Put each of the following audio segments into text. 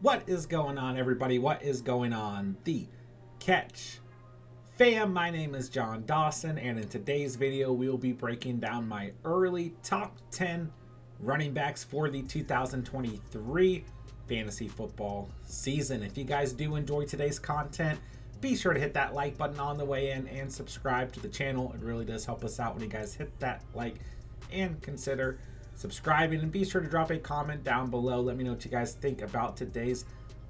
What is going on, everybody? What is going on? The Catch fam, my name is John Dawson, and in today's video, we will be breaking down my early top 10 running backs for the 2023 fantasy football season. If you guys do enjoy today's content, be sure to hit that like button on the way in and subscribe to the channel. It really does help us out when you guys hit that like and consider subscribing, and be sure to drop a comment down below. Let me know what you guys think about today's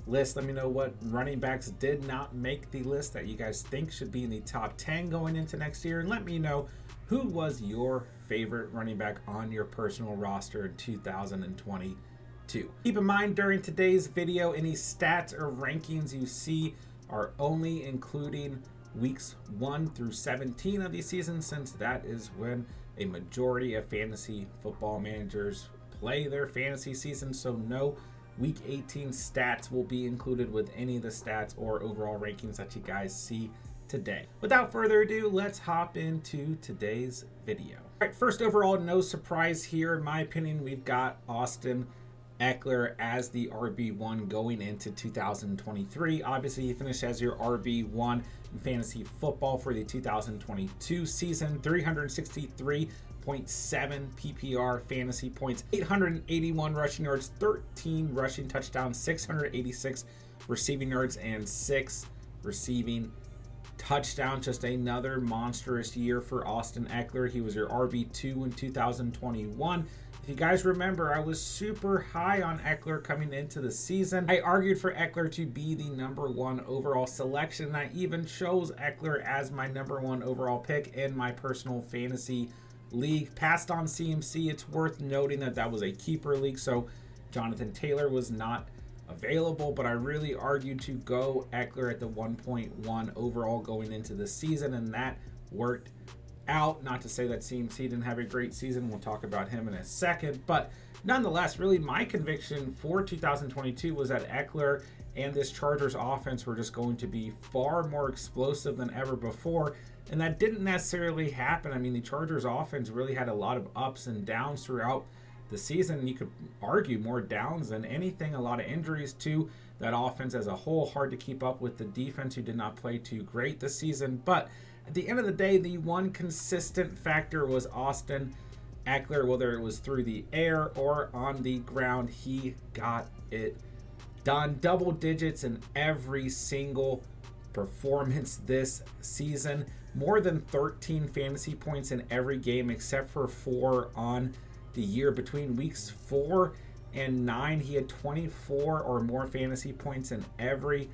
list. Let me know what running backs did not make the list that you guys think should be in the top 10 going into next year, and let me know who was your favorite running back on your personal roster in 2022. Keep in mind, during today's video, any stats or rankings you see are only including weeks 1 through 17 of the season, since that is when a majority of fantasy football managers play their fantasy season. So no week 18 stats will be included with any of the stats or overall rankings that you guys see today. Without further ado, let's hop into today's video. All right, first overall, no surprise here. In my opinion, we've got Austin Ekeler as the RB1 going into 2023. Obviously, he finished as your RB1 in fantasy football for the 2022 season. 363.7 PPR fantasy points, 881 rushing yards, 13 rushing touchdowns, 686 receiving yards, and 6 receiving touchdowns. Just another monstrous year for Austin Ekeler. He was your RB2 in 2021. If you guys remember, I was super high on Ekeler coming into the season. I argued for Ekeler to be the #1 overall selection, and I even chose Ekeler as my #1 overall pick in my personal fantasy league. Passed on CMC. It's worth noting that that was a keeper league, so Jonathan Taylor was not available, but I really argued to go Ekeler at the 1.1 overall going into the season, and that worked out. Not to say that CMC didn't have a great season. We'll talk about him in a second, but nonetheless, really my conviction for 2022 was that Ekeler and this Chargers offense were just going to be far more explosive than ever before, and that didn't necessarily happen. I mean, the Chargers offense really had a lot of ups and downs throughout the season. You could argue more downs than anything. A lot of injuries to that offense as a whole. Hard to keep up with the defense, who did not play too great this season. But at the end of the day, the one consistent factor was Austin Ekeler. Whether it was through the air or on the ground, he got it done. Double digits in every single performance this season. More than 13 fantasy points in every game except for 4 on the year. Between weeks 4 and 9, he had 24 or more fantasy points in every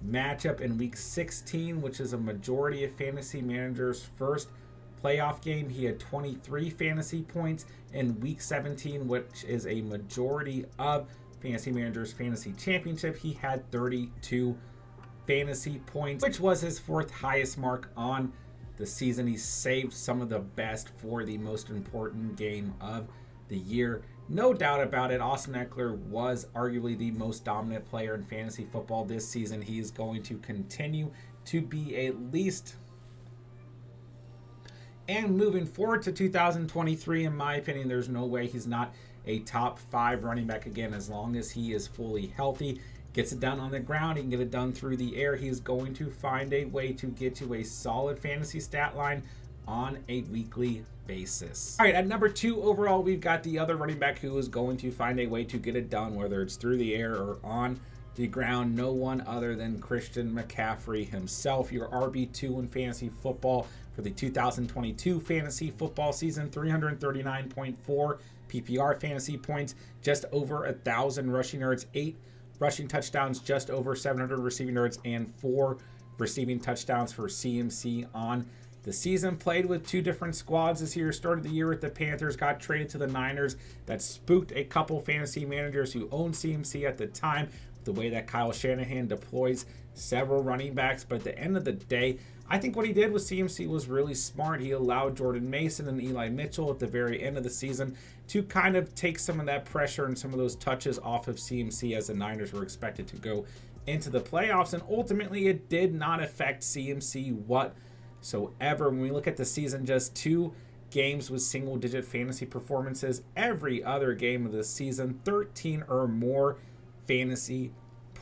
matchup. In week 16, which is a majority of fantasy managers' first playoff game, he had 23 fantasy points. In week 17, which is a majority of fantasy managers' fantasy championship, he had 32 fantasy points, which was his 4th highest mark on the season. He saved some of the best for the most important game of the year. No doubt about it, Austin Ekeler was arguably the most dominant player in fantasy football this season. He is going to continue to be at least. And moving forward to 2023, in my opinion, there's no way he's not a top 5 running back again, as long as he is fully healthy. Gets it done on the ground, he can get it done through the air. He's going to find a way to get you a solid fantasy stat line on a weekly basis. All right, at #2 overall, we've got the other running back who is going to find a way to get it done, whether it's through the air or on the ground. No one other than Christian McCaffrey himself, your RB2 in fantasy football for the 2022 fantasy football season. 339.4 PPR fantasy points, just over 1,000 rushing yards, 8 rushing touchdowns, just over 700 receiving yards, and 4 receiving touchdowns for CMC on the season. Played with 2 different squads this year. Started the year with the Panthers, got traded to the Niners. That spooked a couple fantasy managers who owned CMC at the time, the way that Kyle Shanahan deploys several running backs. But at the end of the day, I think what he did with CMC was really smart. He allowed Jordan Mason and Eli Mitchell at the very end of the season to kind of take some of that pressure and some of those touches off of CMC, as the Niners were expected to go into the playoffs. And ultimately, it did not affect CMC whatsoever. When we look at the season, just 2 games with single-digit fantasy performances. Every other game of the season, 13 or more fantasy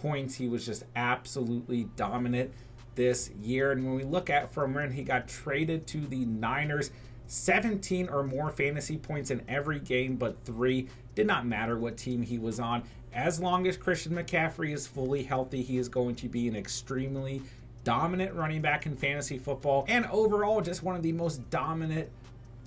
points. He was just absolutely dominant this year. And when we look at from when he got traded to the Niners, 17 or more fantasy points in every game but 3. Did not matter what team he was on. As long as Christian McCaffrey is fully healthy, he is going to be an extremely dominant running back in fantasy football, and overall just one of the most dominant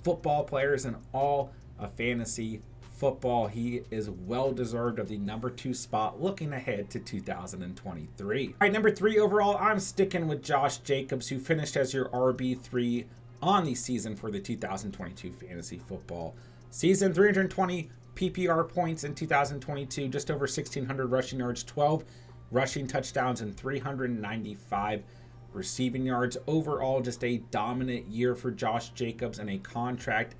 football players in all of fantasy football. He is well deserved of the number 2 spot looking ahead to 2023. All right, number 3 overall, I'm sticking with Josh Jacobs, who finished as your RB3 on the season for the 2022 fantasy football season. 320 PPR points in 2022, just over 1,600 rushing yards, 12 rushing touchdowns, and 395 receiving yards. Overall, just a dominant year for Josh Jacobs and a contract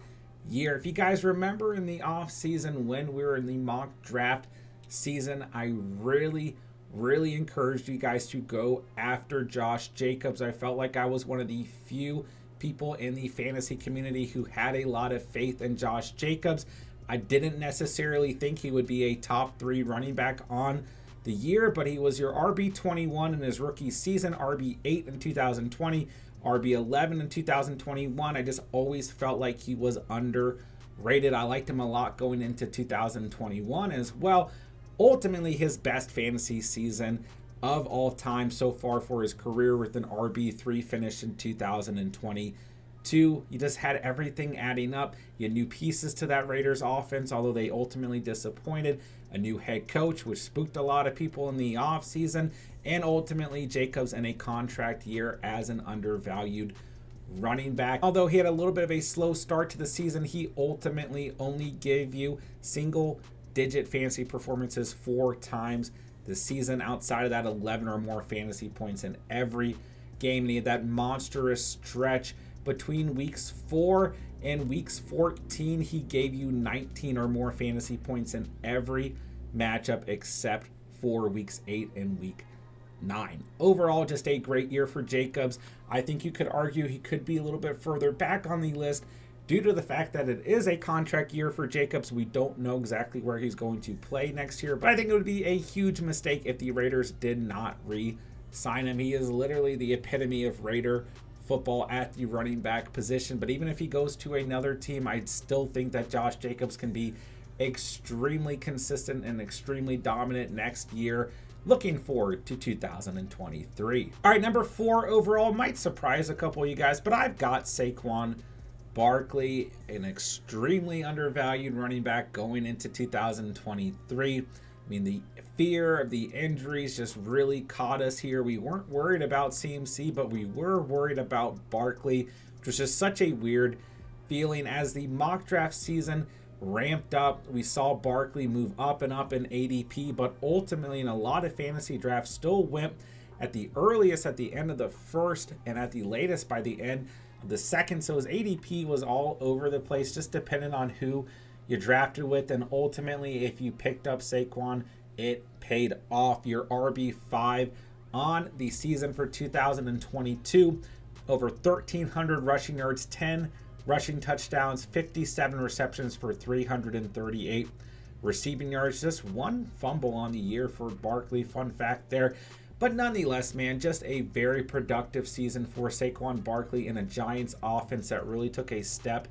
year. If you guys remember in the offseason when we were in the mock draft season, I really encouraged you guys to go after Josh Jacobs. I felt like I was one of the few people in the fantasy community who had a lot of faith in Josh Jacobs. I didn't necessarily think he would be a top 3 running back on the year, but he was your RB21 in his rookie season, RB8 in 2020, RB11 in 2021. I just always felt like he was underrated. I liked him a lot going into 2021 as well. Ultimately, his best fantasy season of all time so far for his career with an RB3 finish in 2022. You just had everything adding up. You had new pieces to that Raiders offense, although they ultimately disappointed. A new head coach, which spooked a lot of people in the offseason, and ultimately Jacobs in a contract year as an undervalued running back. Although he had a little bit of a slow start to the season, he ultimately only gave you single-digit fantasy performances 4 times the season. Outside of that, 11 or more fantasy points in every game. And he had that monstrous stretch between weeks 4 and weeks 14. He gave you 19 or more fantasy points in every matchup except for weeks 8 and week 9. Overall, just a great year for Jacobs. I think you could argue he could be a little bit further back on the list due to the fact that it is a contract year for Jacobs. We don't know exactly where he's going to play next year, but I think it would be a huge mistake if the Raiders did not re-sign him. He is literally the epitome of Raider football at the running back position. But even if he goes to another team, I still think that Josh Jacobs can be extremely consistent and extremely dominant next year. Looking forward to 2023. All right, number 4 overall might surprise a couple of you guys, but I've got Saquon Barkley, an extremely undervalued running back going into 2023. I mean, the fear of the injuries just really caught us here. We weren't worried about CMC, but we were worried about Barkley, which was just such a weird feeling. As the mock draft season ramped up, we saw Barkley move up and up in ADP, but ultimately in a lot of fantasy drafts still went at the earliest at the end of the first and at the latest by the end of the second. So his ADP was all over the place, just depending on who you drafted with. And ultimately, if you picked up Saquon, it paid off. Your RB5 on the season for 2022, over 1,300 rushing yards, 10 rushing touchdowns, 57 receptions for 338 receiving yards. Just 1 fumble on the year for Barkley. Fun fact there. But nonetheless, man, just a very productive season for Saquon Barkley in a Giants offense that really took a step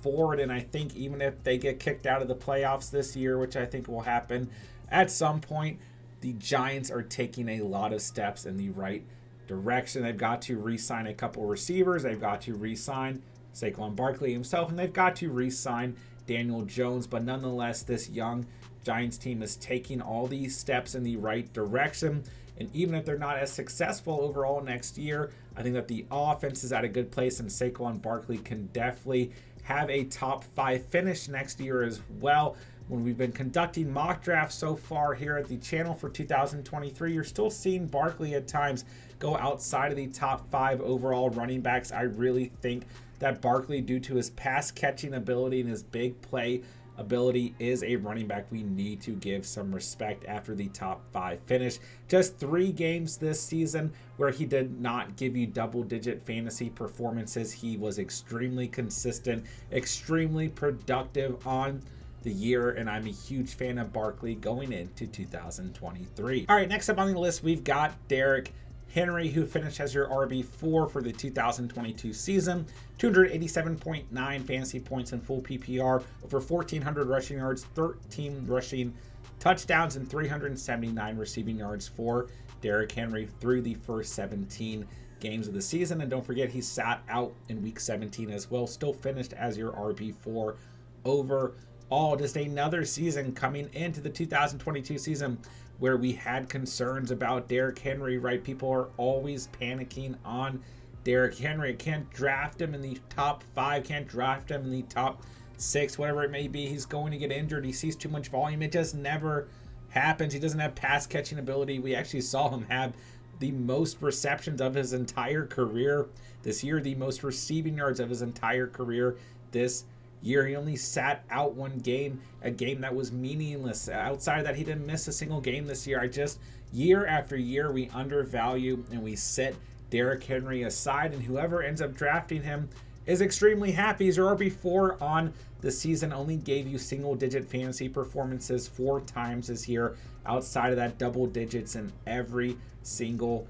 forward. And I think even if they get kicked out of the playoffs this year, which I think will happen at some point, the Giants are taking a lot of steps in the right direction. They've got to re-sign a couple receivers. They've got to re-sign Saquon Barkley himself, and they've got to re-sign Daniel Jones. But nonetheless, this young Giants team is taking all these steps in the right direction. And even if they're not as successful overall next year, I think that the offense is at a good place, and Saquon Barkley can definitely have a top 5 finish next year as well. When we've been conducting mock drafts so far here at the channel for 2023, you're still seeing Barkley at times go outside of the top 5 overall running backs. I really think that Barkley, due to his pass catching ability and his big play ability, is a running back we need to give some respect after the top 5 finish. Just 3 games this season where he did not give you double-digit fantasy performances. He was extremely consistent, extremely productive on the year, and I'm a huge fan of Barkley going into 2023. All right, next up on the list, we've got Derrick Henry, who finished as your RB4 for the 2022 season. 287.9 fantasy points in full PPR, over 1,400 rushing yards, 13 rushing touchdowns, and 379 receiving yards for Derrick Henry through the first 17 games of the season. And don't forget, he sat out in week 17 as well, still finished as your RB4 overall. Just another season coming into the 2022 season where we had concerns about Derrick Henry, right? People are always panicking on Derrick Henry. Can't draft him in the top 5, can't draft him in the top 6, whatever it may be. He's going to get injured. He sees too much volume. It just never happens. He doesn't have pass catching ability. We actually saw him have the most receptions of his entire career this year, the most receiving yards of his entire career this year. He only sat out one game, a game that was meaningless. Outside of that, he didn't miss a single game this year. Year after year, we undervalue and we set Derrick Henry aside, and whoever ends up drafting him is extremely happy. He's your RB4 on the season, only gave you single-digit fantasy performances 4 times this year. Outside of that, double digits in every single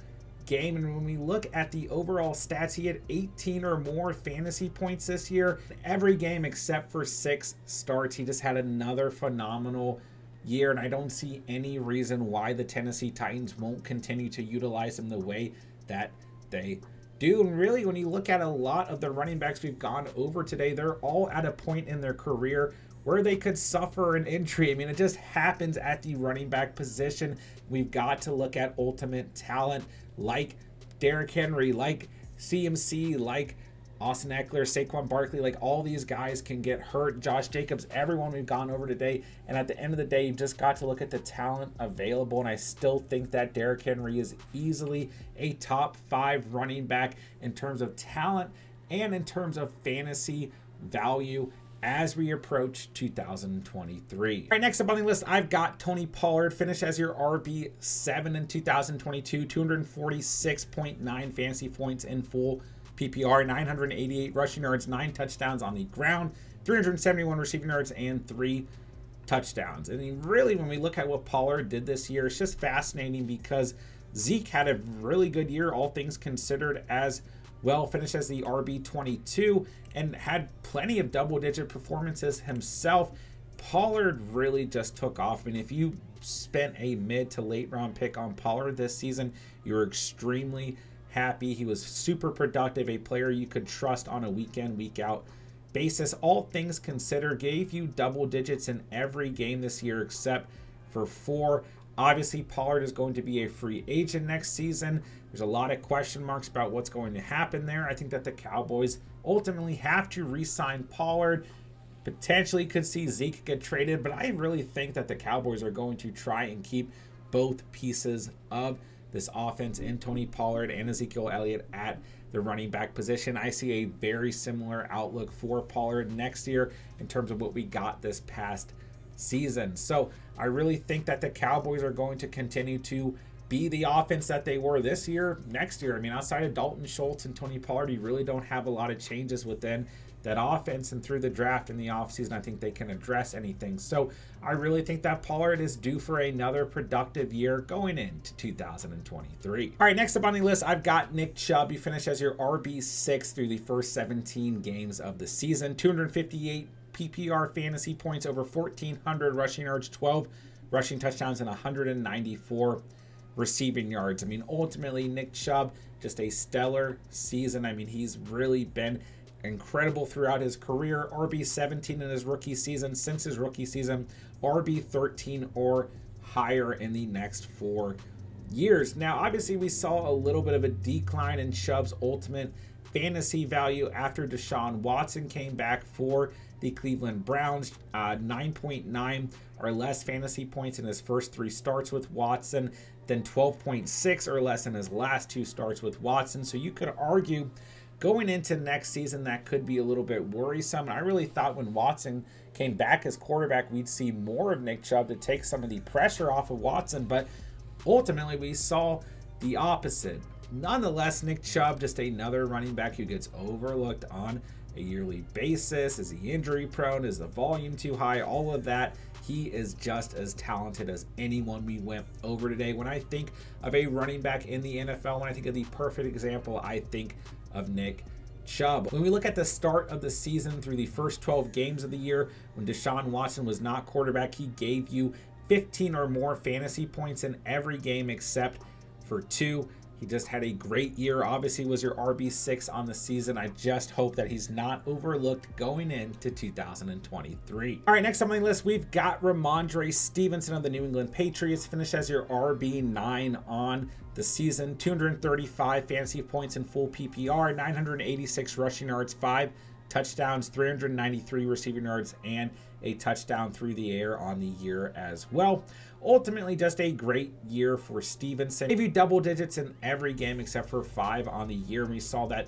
game. And when we look at the overall stats, he had 18 or more fantasy points this year. Every game except for 6 starts, he just had another phenomenal year, and I don't see any reason why the Tennessee Titans won't continue to utilize him the way that they do. And really, when you look at a lot of the running backs we've gone over today, they're all at a point in their career where they could suffer an injury. I mean, it just happens at the running back position. We've got to look at ultimate talent like Derrick Henry, like CMC, like Austin Ekeler, Saquon Barkley. Like, all these guys can get hurt. Josh Jacobs, everyone we've gone over today. And at the end of the day, you've just got to look at the talent available. And I still think that Derrick Henry is easily a top 5 running back in terms of talent and in terms of fantasy value as we approach 2023. All right, next up on the list, I've got Tony Pollard, finished as your RB7 in 2022, 246.9 fantasy points in full PPR, 988 rushing yards, 9 touchdowns on the ground, 371 receiving yards, and 3 touchdowns. And really, when we look at what Pollard did this year, it's just fascinating because Zeke had a really good year, all things considered, as well, finished as the RB22 and had plenty of double-digit performances himself. Pollard really just took off. I mean, if you spent a mid to late round pick on Pollard this season, you're extremely happy. He was super productive, a player you could trust on a week in, week out basis. All things considered, gave you double digits in every game this year except for 4. Obviously, Pollard is going to be a free agent next season. There's a lot of question marks about what's going to happen there. I think that the Cowboys ultimately have to re-sign Pollard. Potentially could see Zeke get traded, but I really think that the Cowboys are going to try and keep both pieces of this offense in Tony Pollard and Ezekiel Elliott at the running back position. I see a very similar outlook for Pollard next year in terms of what we got this past season. So I really think that the Cowboys are going to continue to be the offense that they were this year, next year. I mean, outside of Dalton Schultz and Tony Pollard, you really don't have a lot of changes within that offense, and through the draft in the offseason, I think they can address anything. So I really think that Pollard is due for another productive year going into 2023. All right, next up on the list, I've got Nick Chubb. He finished as your RB6 through the first 17 games of the season. 258 PPR fantasy points, over 1,400 rushing yards, 12 rushing touchdowns, and 194 receiving yards. I mean, ultimately, Nick Chubb, just a stellar season. I mean, he's really been incredible throughout his career. RB17 in his rookie season. Since his rookie season, RB13 or higher in the next 4 years. Now, obviously, we saw a little bit of a decline in Chubb's ultimate fantasy value after Deshaun Watson came back for the Cleveland Browns. 9.9 or less fantasy points in his first 3 starts with Watson, then 12.6 or less in his last 2 starts with Watson. So you could argue going into next season that could be a little bit worrisome. I really thought when Watson came back as quarterback, we'd see more of Nick Chubb to take some of the pressure off of Watson, but ultimately we saw the opposite. Nonetheless, Nick Chubb, just another running back who gets overlooked on a yearly basis? Is he injury prone? Is the volume too high? All of that. He is just as talented as anyone we went over today. When I think of a running back in the NFL, when I think of the perfect example, I think of Nick Chubb. When we look at the start of the season through the first 12 games of the year, when Deshaun Watson was not quarterback, he gave you 15 or more fantasy points in every game except for 2. He just had a great year. Obviously was your RB6 on the season. I just hope that he's not overlooked going into 2023. All right, next on my list, we've got Ramone Stevenson of the New England Patriots. Finished as your RB9 on the season. 235 fantasy points in full PPR, 986 rushing yards, 5 touchdowns, 393 receiving yards, and a touchdown through the air on the year as well. Ultimately, just a great year for Stevenson. Gave you double digits in every game except for 5 on the year. We saw that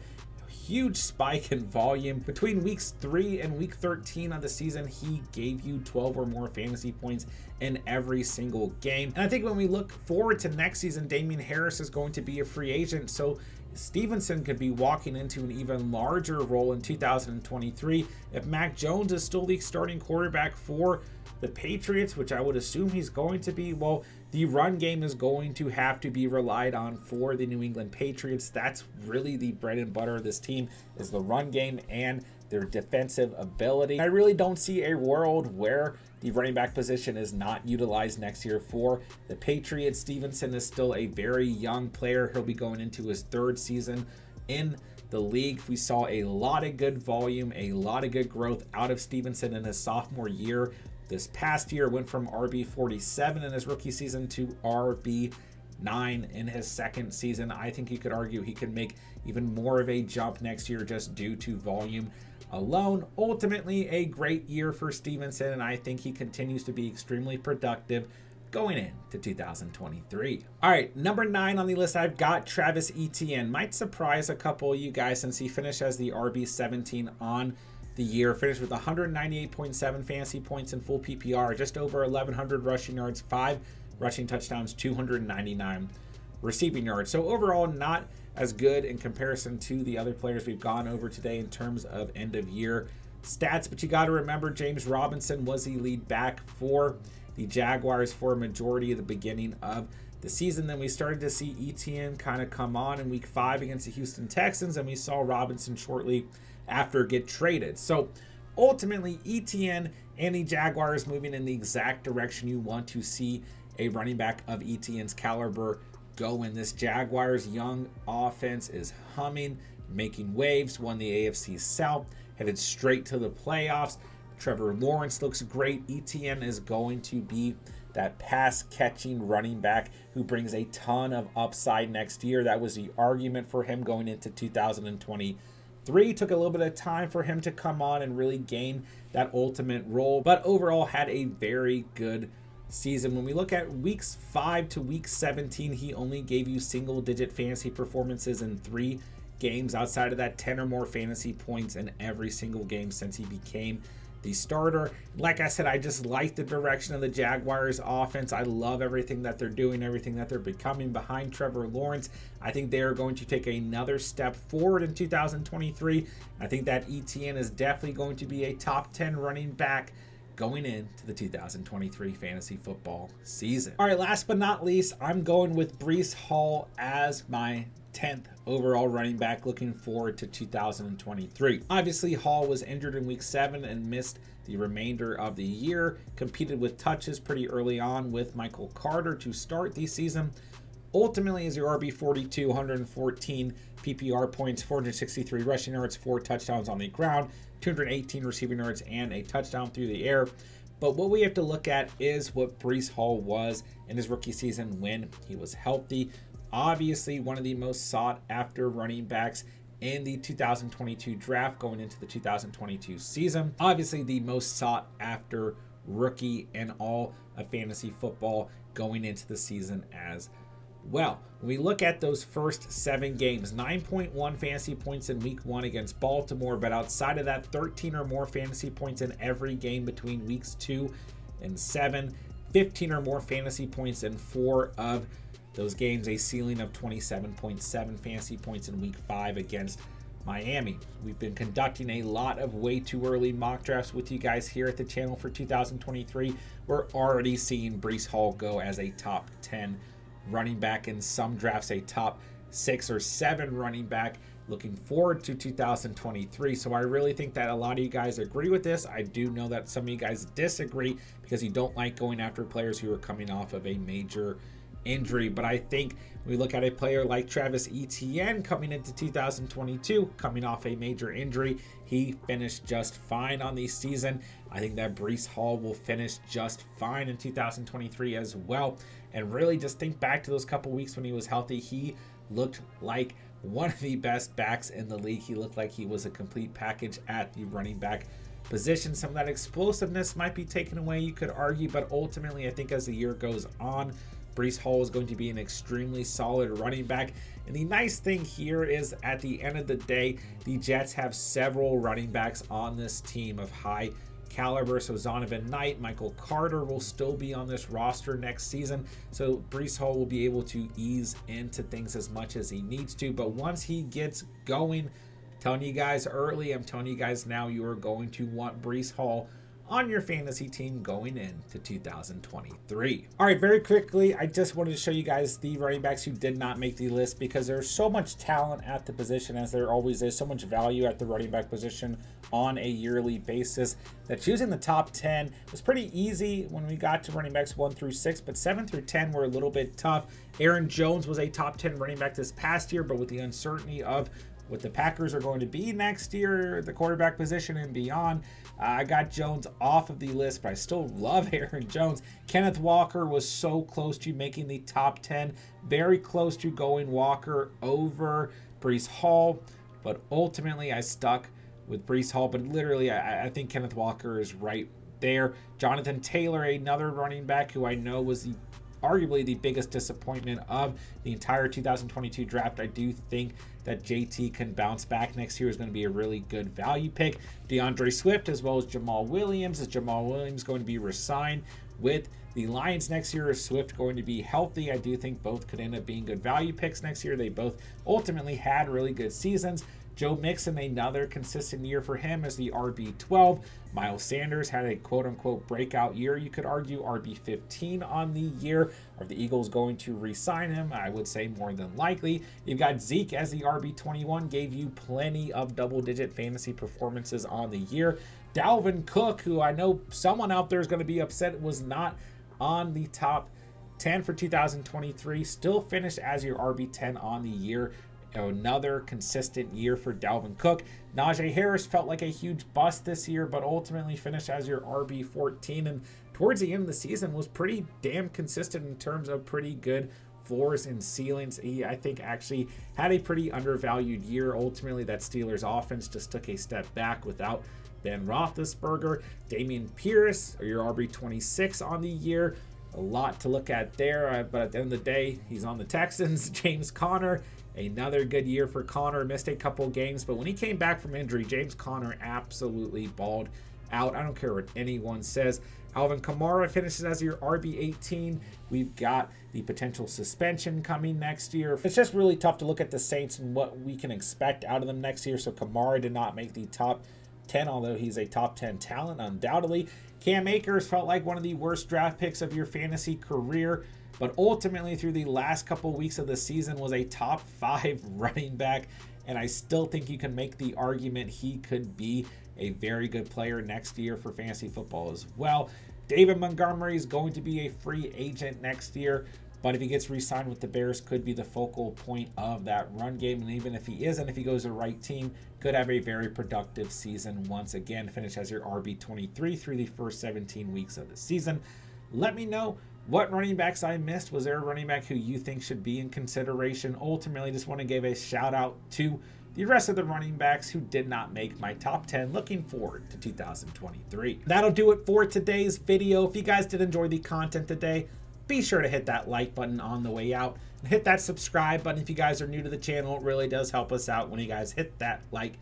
huge spike in volume. Between weeks 3 and week 13 of the season, he gave you 12 or more fantasy points in every single game. And I think when we look forward to next season, Damian Harris is going to be a free agent, so Stevenson could be walking into an even larger role in 2023 if Mac Jones is still the starting quarterback for the Patriots, which I would assume he's going to be. Well, the run game is going to have to be relied on for the New England Patriots. That's really the bread and butter of this team, is the run game and their defensive ability. I really don't see a world where the running back position is not utilized next year for the Patriots. Stevenson is still a very young player. He'll be going into his 3rd season in the league. We saw a lot of good volume, a lot of good growth out of Stevenson in his sophomore year. This past year went from RB47 in his rookie season to RB9 in his 2nd season. I think you could argue he could make even more of a jump next year just due to volume alone. Ultimately, a great year for Stevenson, and I think he continues to be extremely productive going into 2023. All right, number 9 on the list, I've got Travis Etienne. Might surprise a couple of you guys since he finished as the RB17 on the year. Finished with 198.7 fantasy points in full PPR, just over 1,100 rushing yards, 5 rushing touchdowns, 299 receiving yards. So overall, not as good in comparison to the other players we've gone over today in terms of end of year stats. But you got to remember, James Robinson was the lead back for the Jaguars for a majority of the beginning of the season. Then we started to see Etienne kind of come on in week 5 against the Houston Texans, and we saw Robinson shortly after get traded. So ultimately, Etienne and the Jaguars moving in the exact direction you want to see a running back of Etienne's caliber go in. This Jaguars young offense is humming, making waves, won the AFC South, headed straight to the playoffs. Trevor Lawrence looks great. Etienne is going to be that pass-catching running back who brings a ton of upside next year. That was the argument for him going into 2023. Took a little bit of time for him to come on and really gain that ultimate role, but overall had a very good season. When we look at weeks 5 to week 17, he only gave you single-digit fantasy performances in 3 games. Outside of that, 10 or more fantasy points in every single game since he became the starter. Like I said, I just like the direction of the Jaguars offense. I love everything that they're doing, everything that they're becoming behind Trevor Lawrence. I think they are going to take another step forward in 2023. I think that Etienne is definitely going to be a top 10 running back going into the 2023 fantasy football season. All right, last but not least, I'm going with Breece Hall as my 10th overall running back, looking forward to 2023. Obviously, Hall was injured in week 7 and missed the remainder of the year. Competed with touches pretty early on with Michael Carter to start the season. Ultimately, is your RB42, 114 PPR points, 463 rushing yards, 4 touchdowns on the ground, 218 receiving yards, and a touchdown through the air. But what we have to look at is what Breece Hall was in his rookie season when he was healthy. Obviously, one of the most sought after running backs in the 2022 draft going into the 2022 season. Obviously, the most sought after rookie in all of fantasy football going into the season as well. When we look at those first 7 games, 9.1 fantasy points in week 1 against Baltimore, but outside of that, 13 or more fantasy points in every game between weeks 2 and 7, 15 or more fantasy points in 4 of those games, a ceiling of 27.7 fantasy points in week 5 against Miami. We've been conducting a lot of way too early mock drafts with you guys here at the channel for 2023. We're already seeing Breece Hall go as a top 10 running back, in some drafts a top 6 or 7 running back. Looking forward to 2023. So I really think that a lot of you guys agree with this. I do know that some of you guys disagree because you don't like going after players who are coming off of a major injury. But I think when we look at a player like Travis Etienne coming into 2022, coming off a major injury, he finished just fine on the season. I think that Breece Hall will finish just fine in 2023 as well. And really just think back to those couple weeks when he was healthy. He looked like one of the best backs in the league. He looked like he was a complete package at the running back position. Some of that explosiveness might be taken away, you could argue, but ultimately I think as the year goes on, Breece Hall is going to be an extremely solid running back. And the nice thing here is at the end of the day, the Jets have several running backs on this team of high caliber. So Zonovan Knight, Michael Carter will still be on this roster next season. So Breece Hall will be able to ease into things as much as he needs to. But once he gets going, telling you guys early, I'm telling you guys now, you are going to want Breece Hall on your fantasy team going into 2023. All right, very quickly, I just wanted to show you guys the running backs who did not make the list, because there's so much talent at the position, as there always is, so much value at the running back position on a yearly basis, that choosing the top 10 was pretty easy when we got to running backs 1 through 6, but 7 through 10 were a little bit tough. Aaron Jones was a top 10 running back this past year, but with the uncertainty of what the Packers are going to be next year, the quarterback position and beyond, I got Jones off of the list, but I still love Aaron Jones. Kenneth Walker was so close to making the top 10, very close to going Walker over Breece Hall, but ultimately I stuck with Breece Hall. But literally, I think Kenneth Walker is right there. Jonathan Taylor, another running back who I know was arguably the biggest disappointment of the entire 2022 draft. I do think that JT can bounce back next year, is going to be a really good value pick. DeAndre Swift as well as Jamal Williams. Is Jamal Williams going to be re-signed with the Lions next year? Is Swift going to be healthy? I do think both could end up being good value picks next year. They both ultimately had really good seasons. Joe Mixon, another consistent year for him as the RB12. Miles Sanders had a quote-unquote breakout year. You could argue RB15 on the year. Are the Eagles going to re-sign him? I would say more than likely. You've got Zeke as the RB21, gave you plenty of double-digit fantasy performances on the year. Dalvin Cook, who I know someone out there is going to be upset was not on the top 10 for 2023, still finished as your RB10 on the year. Another consistent year for Dalvin Cook. Najee Harris felt like a huge bust this year, but ultimately finished as your RB14, and towards the end of the season was pretty damn consistent in terms of pretty good floors and ceilings. He, I think, actually had a pretty undervalued year. Ultimately, that Steelers offense just took a step back without Ben Roethlisberger. Dameon Pierce, or your RB26 on the year. A lot to look at there, but at the end of the day, he's on the Texans. James Conner, another good year for Conner. Missed a couple games, but when he came back from injury, James Conner absolutely balled out. I don't care what anyone says. Alvin Kamara finishes as your RB18. We've got the potential suspension coming next year. It's just really tough to look at the Saints and what we can expect out of them next year. So Kamara did not make the top 10, although he's a top 10 talent undoubtedly. Cam Akers felt like one of the worst draft picks of your fantasy career, but ultimately through the last couple of weeks of the season was a top 5 running back, and I still think you can make the argument he could be a very good player next year for fantasy football as well. David Montgomery is going to be a free agent next year, but if he gets re-signed with the Bears, could be the focal point of that run game. And even if he isn't, if he goes to the right team, could have a very productive season once again. Finish as your RB23 through the first 17 weeks of the season. Let me know what running backs I missed. Was there a running back who you think should be in consideration? Ultimately, just want to give a shout out to the rest of the running backs who did not make my top 10. Looking forward to 2023. That'll do it for today's video. If you guys did enjoy the content today, be sure to hit that like button on the way out and hit that subscribe button if you guys are new to the channel. It really does help us out when you guys hit that like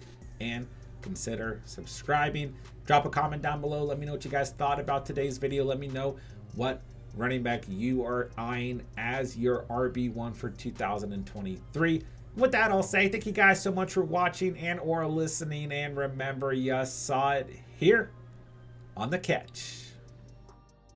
and consider subscribing. Drop a comment down below. Let me know what you guys thought about today's video. Let me know what running back you are eyeing as your RB1 for 2023. With that, I'll say thank you guys so much for watching and or listening. And remember, you saw it here on The Catch.